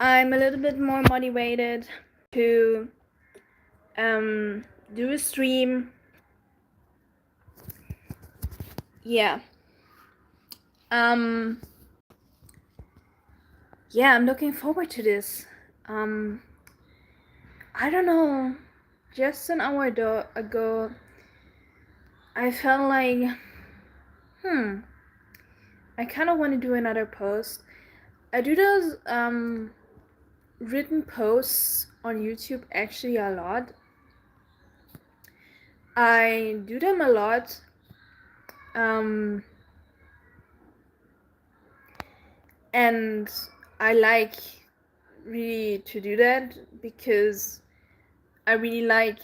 I'm a little bit more motivated to do a stream. Yeah. Um yeah, I'm looking forward to this. Um I don't know. Just an hour ago I felt like I kind of want to do another post. I do those written posts on YouTube actually a lot. I do them a lot. And I like really to do that because I really like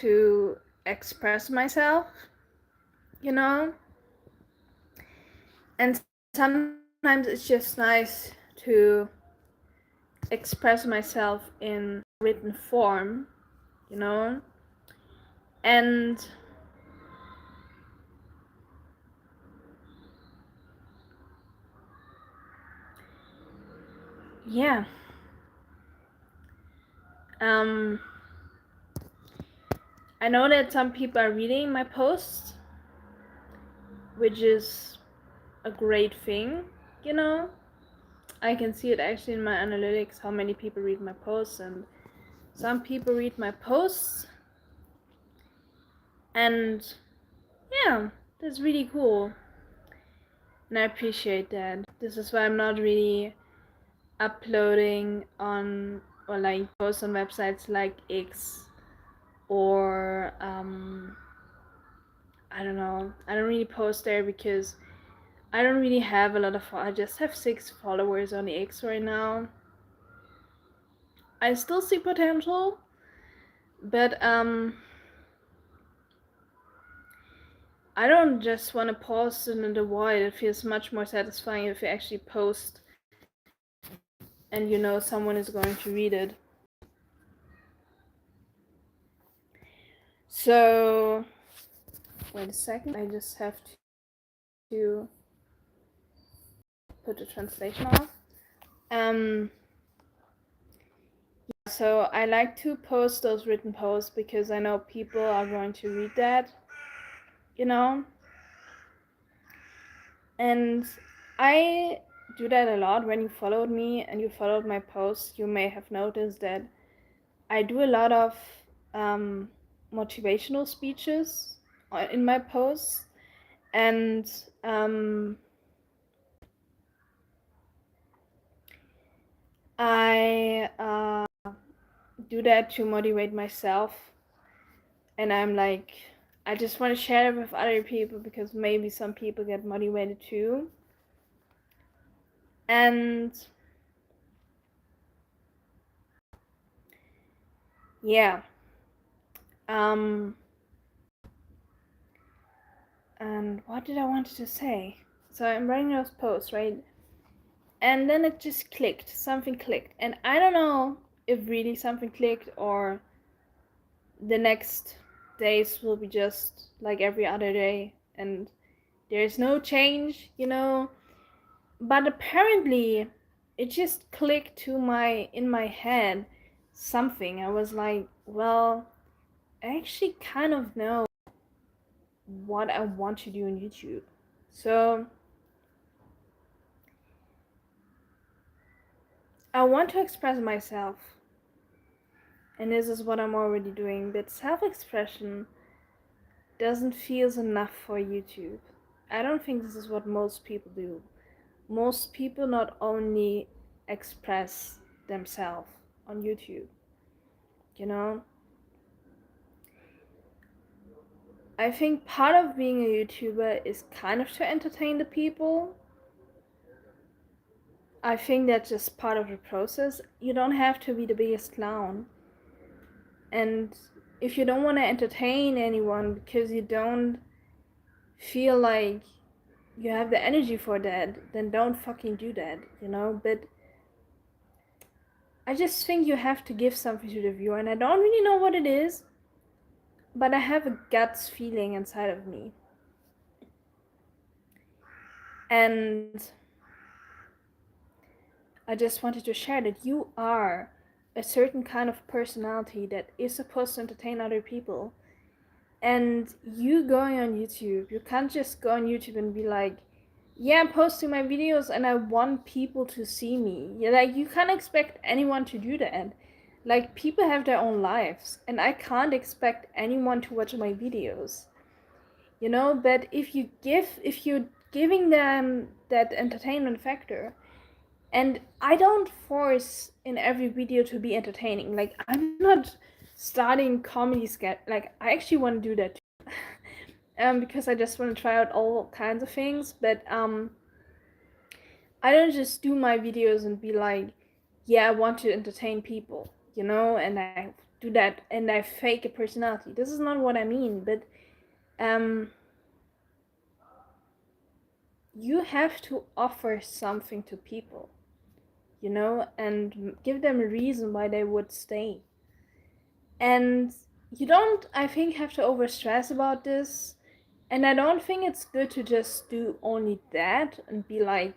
to express myself, you know? And sometimes it's just nice to express myself in written form, you know? And yeah. Um I know that some people are reading my posts, which is a great thing, you know? I can see it actually in my analytics how many people read my posts, and some people read my posts, and yeah, that's really cool, and I appreciate that. This is why I'm not really uploading on or like post on websites like X or I don't know. I don't really post there because I don't really have a lot of. I just have 6 followers on the X right now. I still see potential, but I don't just want to post it in the void. It feels much more satisfying if you actually post and you know someone is going to read it. So, wait a second. I just have to put the translation off. So I like to post those written posts because I know people are going to read that, you know? And I do that a lot. When you followed me and you followed my posts, you may have noticed that I do a lot of motivational speeches in my posts, and I do that to motivate myself. And I'm like, I just want to share it with other people because maybe some people get motivated too. And yeah, and what did I want to say? So I'm writing those posts, right? And then it just clicked. Something clicked. And I don't know if really something clicked or the next days will be just like every other day and there's no change, you know. But apparently it just clicked to in my head something. I was like, well, I actually kind of know what I want to do on YouTube. So I want to express myself. And this is what I'm already doing. But self-expression doesn't feel enough for YouTube. I don't think this is what most people do. Most people not only express themselves on YouTube, you know? I think part of being a YouTuber is kind of to entertain the people. I think that's just part of the process. You don't have to be the biggest clown. And if you don't want to entertain anyone because you don't feel like you have the energy for that, then don't fucking do that, you know? But I just think you have to give something to the viewer, and I don't really know what it is, but I have a guts feeling inside of me. And I just wanted to share that you are a certain kind of personality that is supposed to entertain other people. And you going on YouTube, you can't just go on YouTube and be like, yeah, I'm posting my videos and I want people to see me. Yeah, like, you can't expect anyone to do that. Like, people have their own lives, and I can't expect anyone to watch my videos. But if you're giving them that entertainment factor, and I don't force in every video to be entertaining. Like, I'm not starting comedy sketch. Like, I actually want to do that too. Because I just want to try out all kinds of things. But I don't just do my videos and be like, yeah, I want to entertain people, and I do that and I fake a personality. This is not what I mean. But you have to offer something to people, and give them a reason why they would stay. And you don't, I think, have to over stress about this. And I don't think it's good to just do only that and be like,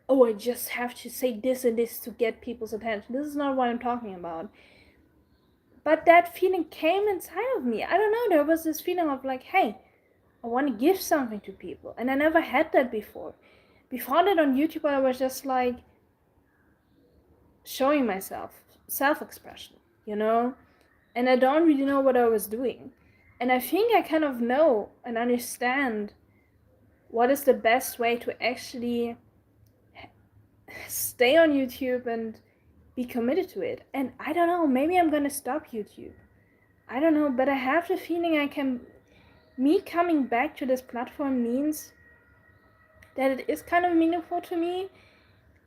oh, I just have to say this and this to get people's attention. This is not what I'm talking about. But that feeling came inside of me. I don't know, there was this feeling of like, hey, I want to give something to people. And I never had that before. Before that on YouTube, I was just like showing myself, self-expression, and I don't really know what I was doing. And I think I kind of know and understand what is the best way to actually stay on YouTube and be committed to it. And I don't know, maybe I'm gonna stop YouTube. I don't know, but I have the feeling me coming back to this platform means that it is kind of meaningful to me.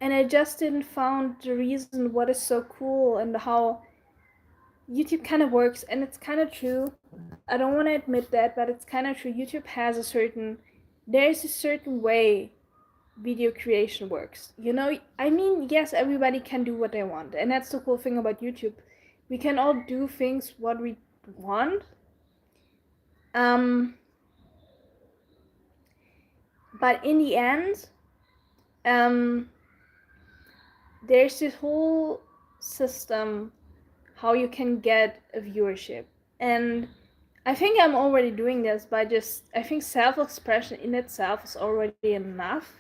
And I just didn't found the reason what is so cool and how YouTube kind of works. And it's kind of true. I don't want to admit that, but it's kind of true. YouTube has there's a certain way video creation works. I mean, yes, everybody can do what they want. And that's the cool thing about YouTube. We can all do things what we want. But in the end, there's this whole system how you can get a viewership. And I think I'm already doing this by I think self-expression in itself is already enough.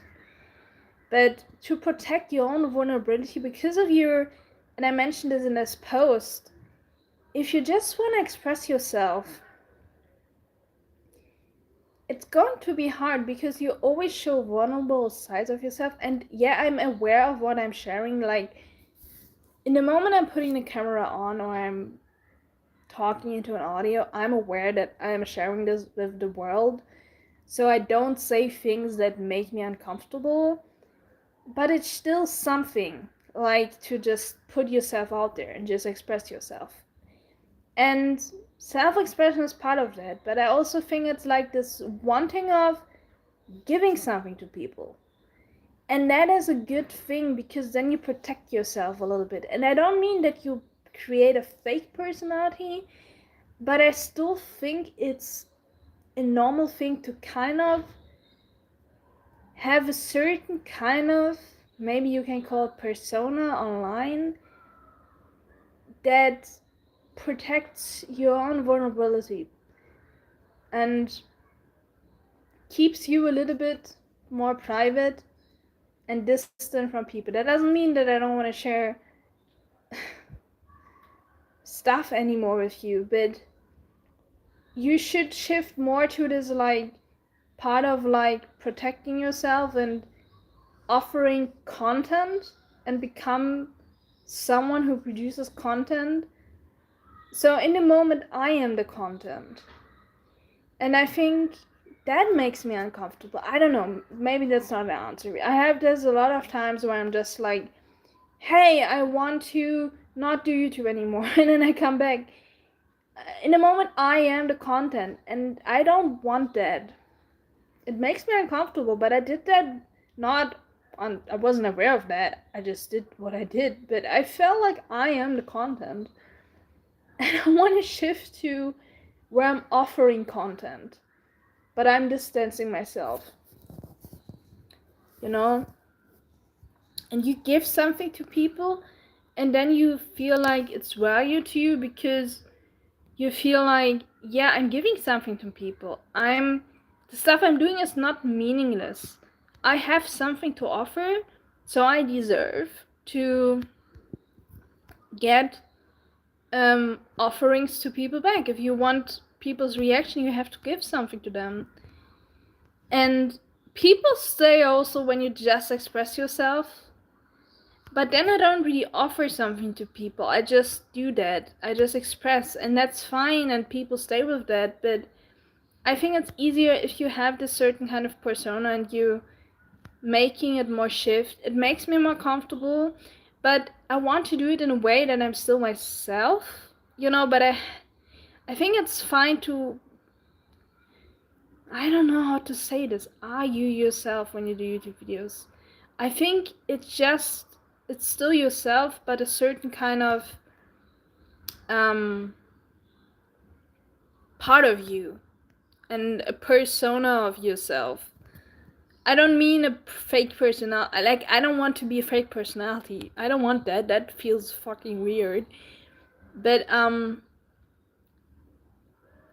But to protect your own vulnerability because of and I mentioned this in this post, if you just want to express yourself, it's going to be hard because you always show vulnerable sides of yourself. And yeah, I'm aware of what I'm sharing. Like, in the moment I'm putting the camera on or I'm talking into an audio, I'm aware that I am sharing this with the world. So I don't say things that make me uncomfortable. But it's still something, like, to just put yourself out there and just express yourself. And self-expression is part of that, but I also think it's like this wanting of giving something to people. And that is a good thing because then you protect yourself a little bit. And I don't mean that you create a fake personality, but I still think it's a normal thing to kind of have a certain kind of, maybe you can call it persona online, that protects your own vulnerability and keeps you a little bit more private and distant from people. That doesn't mean that I don't want to share stuff anymore with you, but you should shift more to this, like, part of, like, protecting yourself and offering content and become someone who produces content. So in the moment, I am the content. And I think that makes me uncomfortable. I don't know. Maybe that's not the answer. There's a lot of times where I'm just like, hey, I want to not do YouTube anymore. And then I come back. In the moment, I am the content. And I don't want that. It makes me uncomfortable, but I did that I wasn't aware of that. I just did what I did. But I felt like I am the content. And I want to shift to where I'm offering content, but I'm distancing myself. and you give something to people, and then you feel like it's value to you because you feel like, yeah, I'm giving something to people. The stuff I'm doing is not meaningless. I have something to offer, so I deserve to get offerings to people back. If you want people's reaction, you have to give something to them. And people stay also when you just express yourself. But then I don't really offer something to people. I just do that. I just express, and that's fine, and people stay with that. But I think it's easier if you have this certain kind of persona and you making it more shift. It makes me more comfortable, but I want to do it in a way that I'm still myself, but I think it's fine to, I don't know how to say this. Are you yourself when you do YouTube videos? I think it's still yourself, but a certain kind of part of you and a persona of yourself. I don't mean a fake personality. Like, I don't want to be a fake personality. I don't want that. That feels fucking weird. But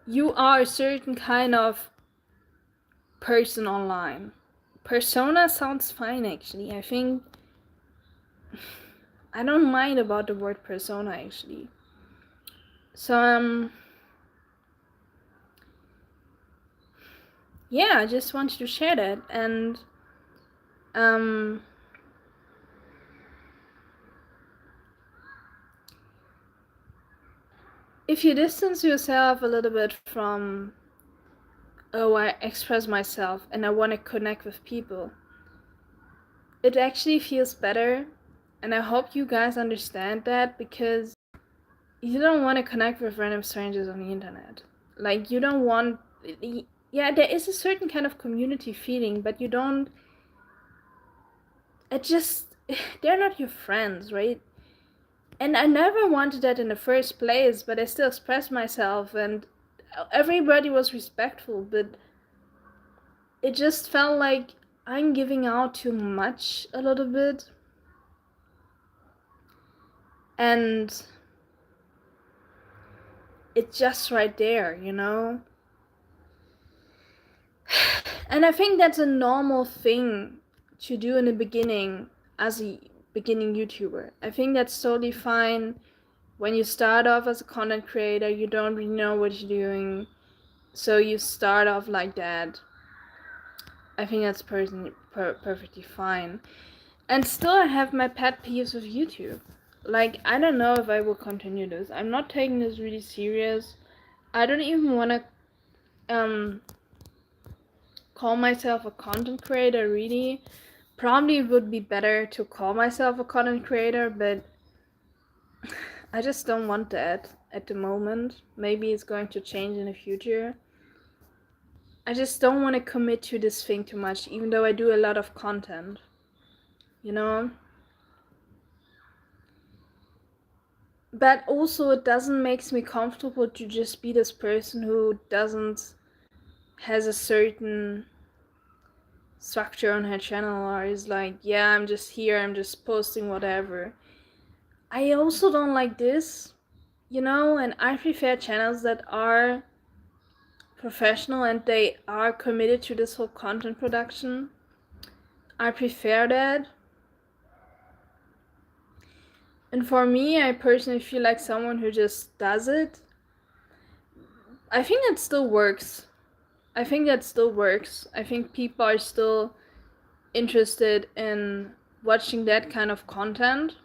you are a certain kind of person online. Persona sounds fine, actually. I think I don't mind about the word persona, actually. So yeah, I just wanted to share that. And if you distance yourself a little bit from, oh, I express myself and I want to connect with people, it actually feels better. And I hope you guys understand that, because you don't want to connect with random strangers on the internet. Like, you don't want, yeah, there is a certain kind of community feeling, but you don't, they're not your friends, right? And I never wanted that in the first place, but I still expressed myself, and everybody was respectful, but it just felt like I'm giving out too much a little bit. And it's just right there, And I think that's a normal thing to do in the beginning as a beginning YouTuber. I think that's totally fine. When you start off as a content creator, you don't really know what you're doing, so you start off like that. I think that's perfectly fine. And still, I have my pet peeves with YouTube. Like, I don't know if I will continue this. I'm not taking this really serious. I don't even want to call myself a content creator, really. Probably it would be better to call myself a content creator, but I just don't want that at the moment. Maybe it's going to change in the future. I just don't want to commit to this thing too much, even though I do a lot of content. But also, it doesn't make me comfortable to just be this person who has a certain structure on her channel, or is like, yeah, I'm just here, I'm just posting whatever. I also don't like this, and I prefer channels that are professional and they are committed to this whole content production. I prefer that. And for me, I personally feel like someone who just does it, I think that still works. I think people are still interested in watching that kind of content.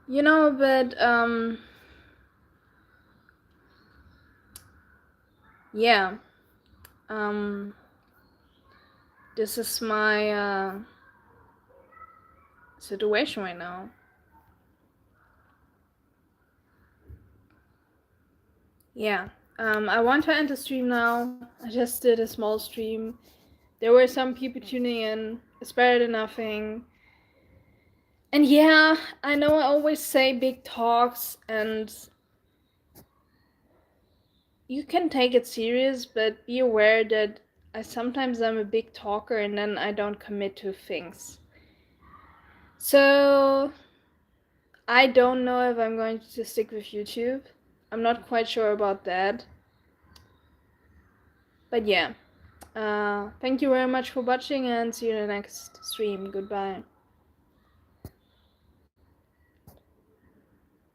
But yeah. This is my situation right now. Yeah. I want to end the stream now. I just did a small stream. There were some people tuning in. It's better than nothing. And yeah, I know I always say big talks and you can take it serious, but be aware that sometimes I'm a big talker and then I don't commit to things. So I don't know if I'm going to stick with YouTube. I'm not quite sure about that. But yeah. Thank you very much for watching and see you in the next stream. Goodbye.